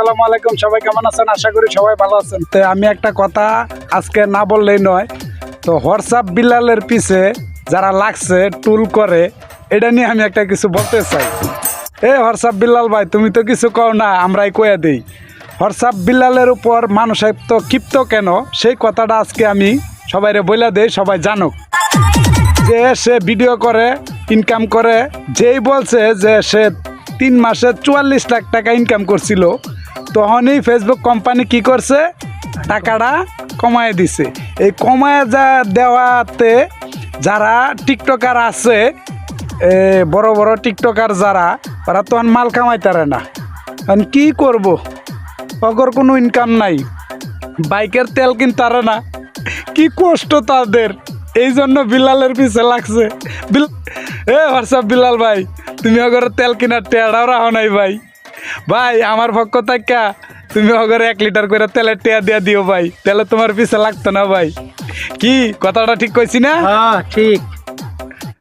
আসসালামু আলাইকুম। সবাই কেমন আছেন? আশা করি সবাই ভালো আছেন। তো আমি একটা কথা আজকে না বললেই নয়। তো হোয়াটসঅ্যাপ বিলালের পিছে যারা লাগছে টুল করে, এটা নিয়ে আমি একটা কিছু বলতে চাই। হোয়াটসঅ্যাপ বিলাল ভাই, তুমি তো কিছু কও না, আমরাই কয়ে দিই। হোয়াটসঅ্যাপ বিলালের উপর মানুষ তো ক্ষিপ্ত কেন, সেই কথাটা আজকে আমি সবাইরে বলে দেই, সবাই জানুক। যে সে ভিডিও করে, ইনকাম করে, যেই বলছে যে সে 3 মাসে 44 লাখ টাকা ইনকাম করছিল, তখনই ফেসবুক কোম্পানি কি করছে, টাকাটা কমায় দিছে। এই কমায় দেওয়াতে যারা টিকটকার আছে, বড় বড় টিকটকার যারা, ওরা তখন মাল কামাইতারে না। কারণ কী করব, অগর কোনো ইনকাম নাই, বাইকের তেল কিনতারে না, কি কষ্ট তাদের। এই জন্য বিলালের পিছে লাগছে। হোয়াটসঅ্যাপ বিলাল ভাই, তুমি অগর তেল কিনার টেয়াটাও রাখো নাই ভাই। ভাই আমার পক্ষ থেকে তুমি অগর 1 লিটার করে তেলের টেয়া দিয়ে দিও ভাই, তাহলে তোমার পিছে লাগতো না ভাই। কি কথাটা ঠিক কইছি না? হ্যাঁ ঠিক।